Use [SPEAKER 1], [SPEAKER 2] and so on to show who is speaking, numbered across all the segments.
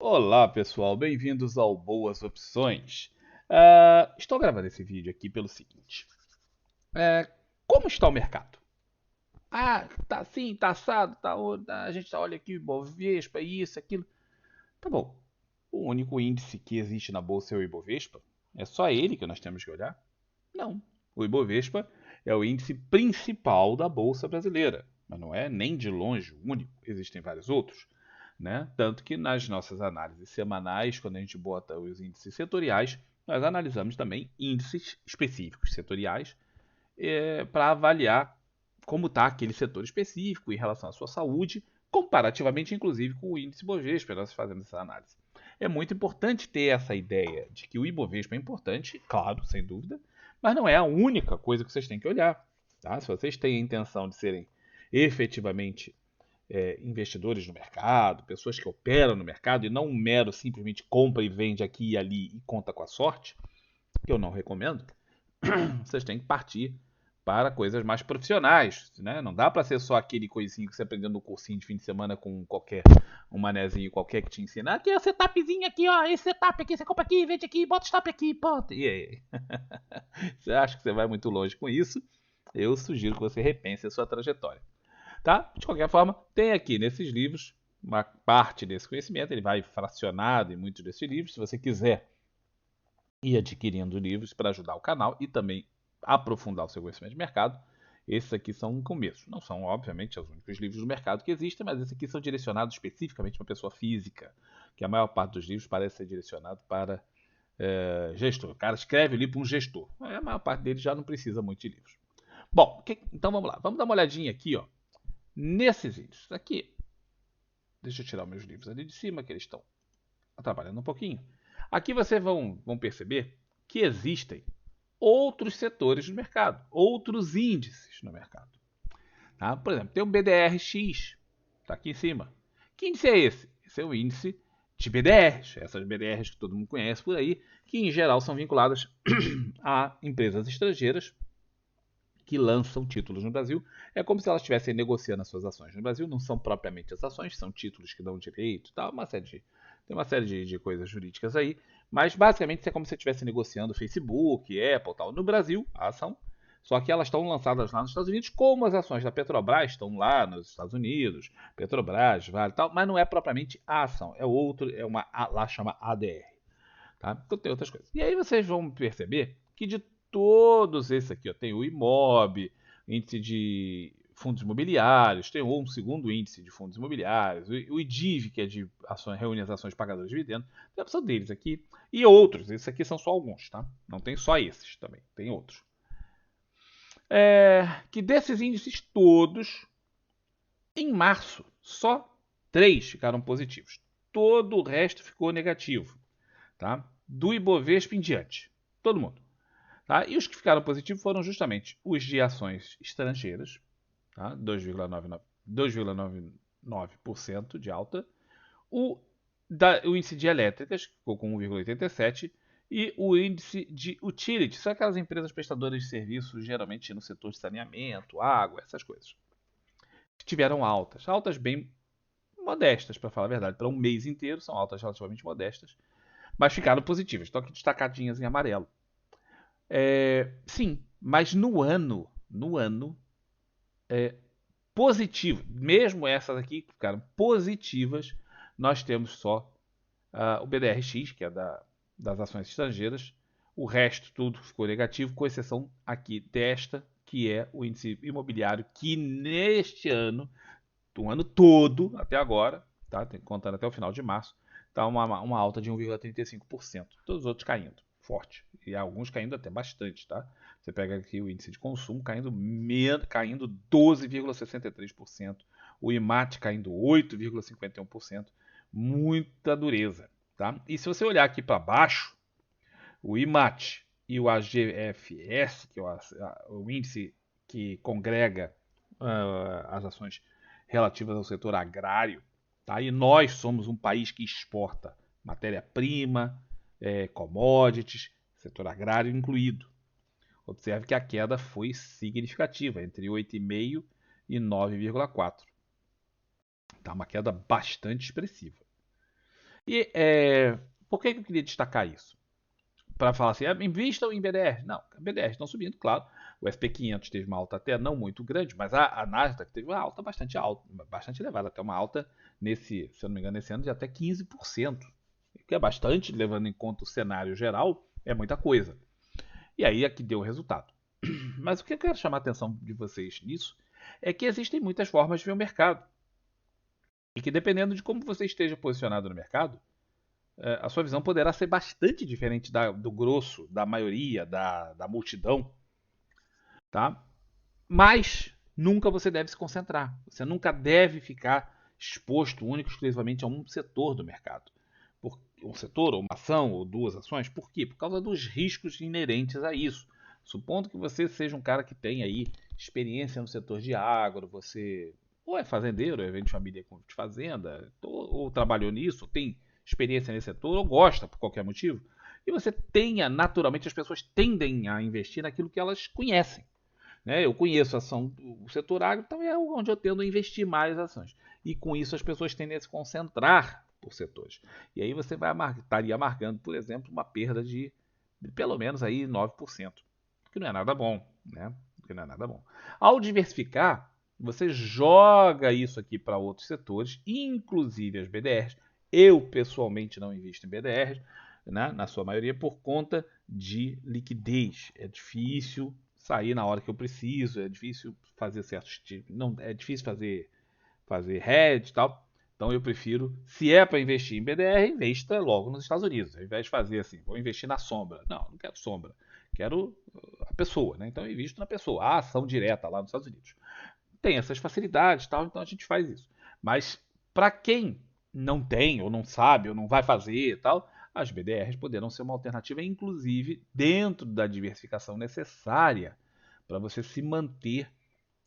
[SPEAKER 1] Olá pessoal, bem-vindos ao Boas Opções. Estou gravando esse vídeo aqui pelo seguinte: é, como está o mercado? Tá assim, tá assado, a gente olha aqui, Ibovespa, isso, aquilo. Tá bom. O único índice que existe na bolsa é o Ibovespa? É só ele que nós temos que olhar? Não. O Ibovespa é o índice principal da bolsa brasileira, mas não é nem de longe o único. Existem vários outros. Né? Tanto que nas nossas análises semanais, quando a gente bota os índices setoriais, nós analisamos também índices específicos setoriais para avaliar como está aquele setor específico em relação à sua saúde, comparativamente, inclusive, com o índice Bovespa, nós fazemos essa análise. É muito importante ter essa ideia de que o Ibovespa é importante, claro, sem dúvida, mas não é a única coisa que vocês têm que olhar. Tá? Se vocês têm a intenção de serem efetivamente investidores no mercado, pessoas que operam no mercado e não um mero simplesmente compra e vende aqui e ali e conta com a sorte, que eu não recomendo, vocês têm que partir para coisas mais profissionais, né? Não dá para ser só aquele coisinho que você aprendeu no cursinho de fim de semana com qualquer um manezinho qualquer que te ensina. Aqui é o setupzinho aqui, ó, esse setup aqui, você compra aqui, vende aqui, bota o stop aqui, ponto. E aí? Você acha que você vai muito longe com isso? Eu sugiro que você repense a sua trajetória. Tá? De qualquer forma, tem aqui nesses livros uma parte desse conhecimento, ele vai fracionado em muitos desses livros. Se você quiser ir adquirindo livros para ajudar o canal e também aprofundar o seu conhecimento de mercado, esses aqui são um começo. Não são, obviamente, os únicos livros do mercado que existem, mas esses aqui são direcionados especificamente para pessoa física, que a maior parte dos livros parece ser direcionado para gestor. O cara escreve o livro para um gestor. A maior parte deles já não precisa muito de livros. Bom, então vamos lá. Vamos dar uma olhadinha aqui, ó, nesses índices. Aqui, deixa eu tirar meus livros ali de cima, que eles estão atrapalhando um pouquinho. Aqui vocês vão perceber que existem outros setores do mercado, outros índices no mercado. Tá? Por exemplo, tem o BDRX, está aqui em cima. Que índice é esse? Esse é o índice de BDRs, essas BDRs que todo mundo conhece por aí, que em geral são vinculadas a empresas estrangeiras que lançam títulos no Brasil. É como se elas estivessem negociando as suas ações no Brasil. Não são propriamente as ações, são títulos que dão direito, tá? Tem uma série de coisas jurídicas aí. Mas basicamente é como se você estivesse negociando Facebook, Apple, tal. No Brasil, a ação. Só que elas estão lançadas lá nos Estados Unidos, como as ações da Petrobras estão lá nos Estados Unidos, Petrobras, Vale e tal, mas não é propriamente a ação, é outro, lá chama ADR. Tá? Então tem outras coisas. E aí vocês vão perceber que de todos esses aqui, ó, tem o IMOB, índice de fundos imobiliários, tem um segundo índice de fundos imobiliários, o IDIV, que é de ações, reúne as ações pagadoras de dividendos, tem a opção deles aqui, e outros, esses aqui são só alguns, tá? Não tem só esses também, tem outros. Que desses índices todos, em março, só 3 ficaram positivos. Todo o resto ficou negativo, tá? Do Ibovespa em diante. Todo mundo. Tá? E os que ficaram positivos foram justamente os de ações estrangeiras, tá? 2,99% de alta, o índice de elétricas, que ficou com 1,87%, e o índice de utility, são aquelas empresas prestadoras de serviços, geralmente no setor de saneamento, água, essas coisas, que tiveram altas. Altas bem modestas, para falar a verdade. Para um mês inteiro, são altas relativamente modestas, mas ficaram positivas. Estão aqui destacadinhas em amarelo. Sim, mas no ano positivo, mesmo essas aqui que ficaram positivas, nós temos só o BDRX, que é das ações estrangeiras. O resto tudo ficou negativo, com exceção aqui desta, que é o índice imobiliário, que neste ano, o ano todo, até agora, tá? Contando até o final de março, está uma alta de 1,35%. Todos os outros caindo, forte. E alguns caindo até bastante, tá? Você pega aqui o índice de consumo caindo 12,63%. O IMAT caindo 8,51%. Muita dureza, tá? E se você olhar aqui para baixo, o IMAT e o AGFS, que é o índice que congrega as ações relativas ao setor agrário, tá? E nós somos um país que exporta matéria-prima, commodities, setor agrário incluído. Observe que a queda foi significativa, entre 8,5% e 9,4%. Tá? Uma queda bastante expressiva. E por que eu queria destacar isso? Para falar assim, invistam em BDR. Não, BDR estão subindo, claro. O SP500 teve uma alta até não muito grande, mas a Nasdaq teve uma alta, bastante elevada, até uma alta nesse, se eu não me engano, nesse ano de até 15%, que é bastante, levando em conta o cenário geral, é muita coisa. E aí aqui deu o resultado. Mas o que eu quero chamar a atenção de vocês nisso é que existem muitas formas de ver o mercado. E que dependendo de como você esteja posicionado no mercado, a sua visão poderá ser bastante diferente do grosso, da maioria, da multidão, tá? Mas nunca você deve se concentrar. Você nunca deve ficar exposto único e exclusivamente a um setor do mercado. Um setor, ou uma ação, ou duas ações. Por quê? Por causa dos riscos inerentes a isso. Supondo que você seja um cara que tem aí experiência no setor de agro, você ou é fazendeiro, ou vem de família de fazenda, ou trabalhou nisso, ou tem experiência nesse setor, ou gosta por qualquer motivo, e você tenha, naturalmente, as pessoas tendem a investir naquilo que elas conhecem. Né? Eu conheço o setor agro, então é onde eu tendo a investir mais ações. E com isso as pessoas tendem a se concentrar por setores. E aí você estaria marcando, por exemplo, uma perda de pelo menos aí 9%, que não é nada bom, né? Que não é nada bom. Ao diversificar, você joga isso aqui para outros setores, inclusive as BDRs. Eu pessoalmente não invisto em BDRs, né, na sua maioria por conta de liquidez. É difícil sair na hora que eu preciso, é difícil fazer certos tipos, não é difícil fazer hedge e tal. Então eu prefiro, se é para investir em BDR, investa logo nos Estados Unidos, ao invés de fazer assim, vou investir na sombra. Não, não quero sombra, quero a pessoa, né? Então eu invisto na pessoa, a ação direta lá nos Estados Unidos. Tem essas facilidades, tal, então a gente faz isso. Mas para quem não tem, ou não sabe, ou não vai fazer, tal, as BDRs poderão ser uma alternativa, inclusive dentro da diversificação necessária para você se manter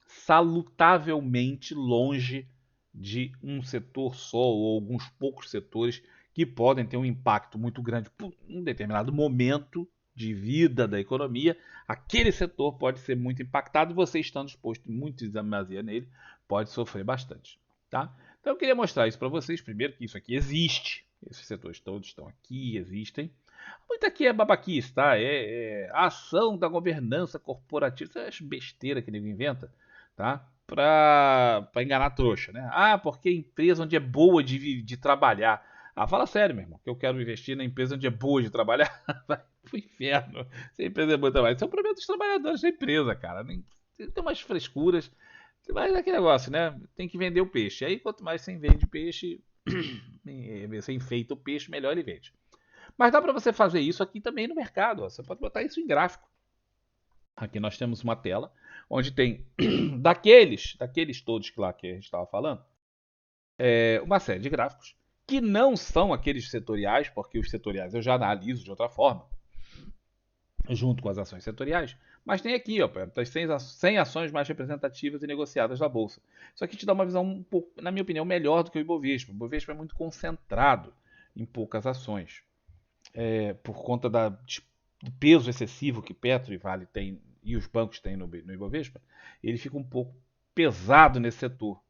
[SPEAKER 1] salutavelmente longe de um setor só ou alguns poucos setores que podem ter um impacto muito grande por um determinado momento de vida da economia. Aquele setor pode ser muito impactado e você estando exposto muito em demasia nele pode sofrer bastante. Tá? Então eu queria mostrar isso para vocês. Primeiro que isso aqui existe. Esses setores todos estão aqui, existem. Muito aqui é babaquice, tá? A ação da governança corporativa. Isso é besteira que ele inventa, tá? Pra enganar trouxa, né? Ah, porque a empresa onde é boa de trabalhar. Ah, fala sério, meu irmão, que eu quero investir na empresa onde é boa de trabalhar. Vai pro inferno. Se a empresa é boa de trabalhar. Isso é um problema dos trabalhadores da empresa, cara. Tem umas frescuras. Mas é aquele negócio, né? Tem que vender o peixe. Aí quanto mais você vende peixe, você enfeita o peixe, melhor ele vende. Mas dá para você fazer isso aqui também no mercado. Ó. Você pode botar isso em gráfico. Aqui nós temos uma tela onde tem daqueles todos que lá que a gente estava falando, uma série de gráficos que não são aqueles setoriais, porque os setoriais eu já analiso de outra forma, junto com as ações setoriais. Mas tem aqui, ó, as 100 ações mais representativas e negociadas da Bolsa. Isso aqui te dá uma visão, um pouco, na minha opinião, melhor do que o Ibovespa. O Ibovespa é muito concentrado em poucas ações. Por conta do peso excessivo que Petro e Vale têm e os bancos têm no Ibovespa, ele fica um pouco pesado nesse setor.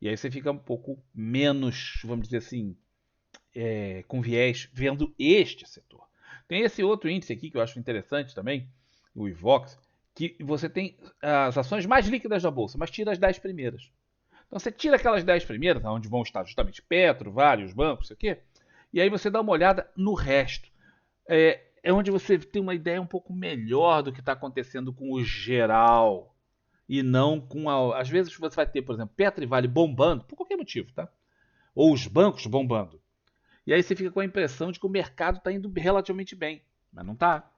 [SPEAKER 1] E aí você fica um pouco menos, vamos dizer assim, com viés vendo este setor. Tem esse outro índice aqui que eu acho interessante também, o IVOX, que você tem as ações mais líquidas da bolsa, mas tira as 10 primeiras. Então você tira aquelas 10 primeiras, onde vão estar justamente Petro, Vale, os bancos, sei o quê, e aí você dá uma olhada no resto. É onde você tem uma ideia um pouco melhor do que está acontecendo com o geral. E não com a. Às vezes você vai ter, por exemplo, Petro e Vale bombando, por qualquer motivo, tá? Ou os bancos bombando. E aí você fica com a impressão de que o mercado está indo relativamente bem. Mas não está.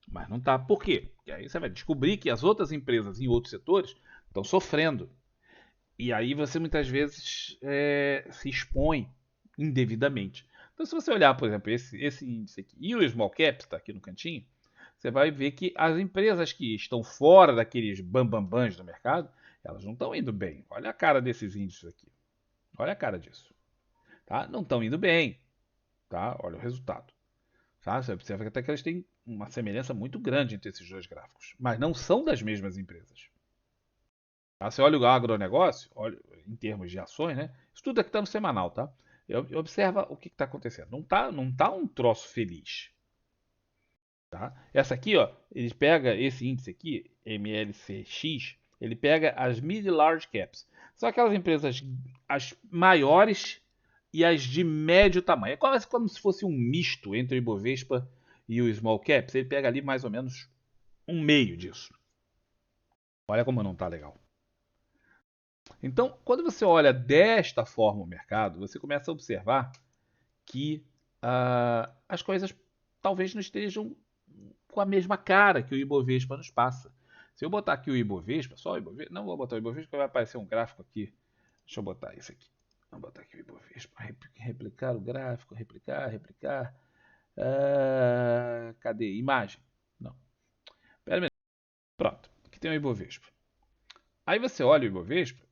[SPEAKER 1] Mas não está. Por quê? Porque aí você vai descobrir que as outras empresas em outros setores estão sofrendo. E aí você muitas vezes se expõe indevidamente. Então, se você olhar, por exemplo, esse índice aqui e o Small Caps, está aqui no cantinho, você vai ver que as empresas que estão fora daqueles bambambãs do mercado, elas não estão indo bem. Olha a cara desses índices aqui. Olha a cara disso. Tá? Não estão indo bem. Tá? Olha o resultado. Tá? Você observa que até que eles têm uma semelhança muito grande entre esses dois gráficos. Mas não são das mesmas empresas. Tá? Você olha o agronegócio, olha, em termos de ações, né? Isso tudo aqui está no semanal, tá? Observa o que está acontecendo. Não tá um troço feliz. Tá? Essa aqui, ó, ele pega esse índice aqui, MLCX, ele pega as mid e large caps. São aquelas empresas as maiores e as de médio tamanho. É quase como se fosse um misto entre o Ibovespa e o small caps. Ele pega ali mais ou menos um meio disso. Olha como não está legal. Então, quando você olha desta forma o mercado, você começa a observar que as coisas talvez não estejam com a mesma cara que o Ibovespa nos passa. Se eu botar aqui o Ibovespa, só o Ibovespa, não vou botar o Ibovespa, porque vai aparecer um gráfico aqui. Deixa eu botar isso aqui. Vamos botar aqui o Ibovespa, replicar o gráfico, replicar. Cadê? Imagem. Não. Pera um minuto. Pronto. Aqui tem o Ibovespa. Aí você olha o Ibovespa,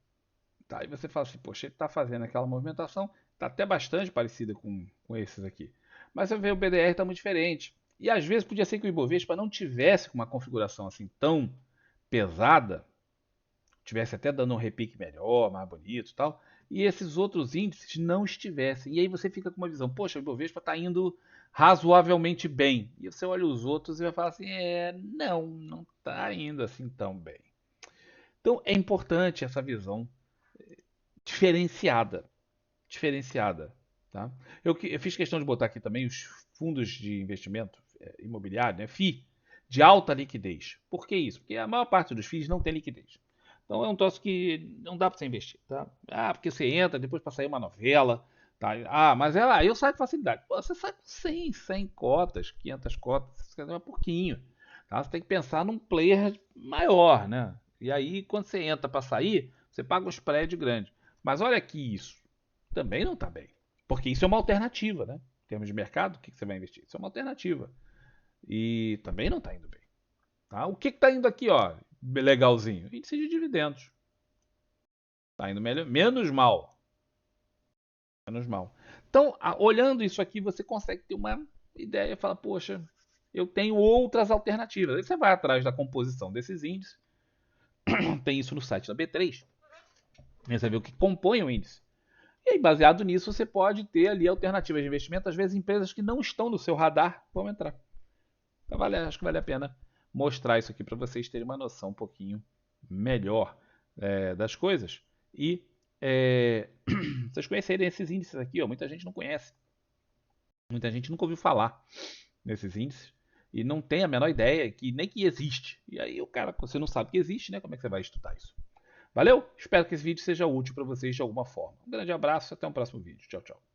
[SPEAKER 1] tá? Aí você fala assim, poxa, ele está fazendo aquela movimentação, está até bastante parecida com esses aqui. Mas você vê o BDR está muito diferente. E às vezes podia ser que o Ibovespa não tivesse uma configuração assim tão pesada, tivesse até dando um repique melhor, mais bonito e tal, e esses outros índices não estivessem. E aí você fica com uma visão, poxa, o Ibovespa está indo razoavelmente bem. E você olha os outros e vai falar assim, não está indo assim tão bem. Então é importante essa visão diferenciada. Diferenciada. Tá? Eu fiz questão de botar aqui também os fundos de investimento imobiliário, né, FII, de alta liquidez. Por que isso? Porque a maior parte dos FIIs não tem liquidez. Então é um troço que não dá para você investir. Tá? Porque você entra depois para sair uma novela. Tá? Mas eu saio com facilidade. Pô, você sai com 100 cotas, 500 cotas, isso é pouquinho. Tá? Você tem que pensar num player maior. Né? E aí, quando você entra para sair, você paga um spread grande. Mas olha aqui isso. Também não está bem. Porque isso é uma alternativa, né? Em termos de mercado, o que você vai investir? Isso é uma alternativa. E também não está indo bem. Tá? O que está indo aqui, ó, legalzinho? Índice de dividendos. Está indo menos mal. Menos mal. Então, olhando isso aqui, você consegue ter uma ideia e falar, poxa, eu tenho outras alternativas. Aí você vai atrás da composição desses índices. Tem isso no site da B3. Você vai ver o que compõe o índice. E aí, baseado nisso, você pode ter ali alternativas de investimento. Às vezes, empresas que não estão no seu radar vão entrar. Então, acho que vale a pena mostrar isso aqui para vocês terem uma noção um pouquinho melhor das coisas. E vocês conhecerem esses índices aqui, ó, muita gente não conhece. Muita gente nunca ouviu falar nesses índices. E não tem a menor ideia nem que existe. E aí o cara, você não sabe que existe, né? Como é que você vai estudar isso? Valeu? Espero que esse vídeo seja útil para vocês de alguma forma. Um grande abraço e até um próximo vídeo. Tchau, tchau.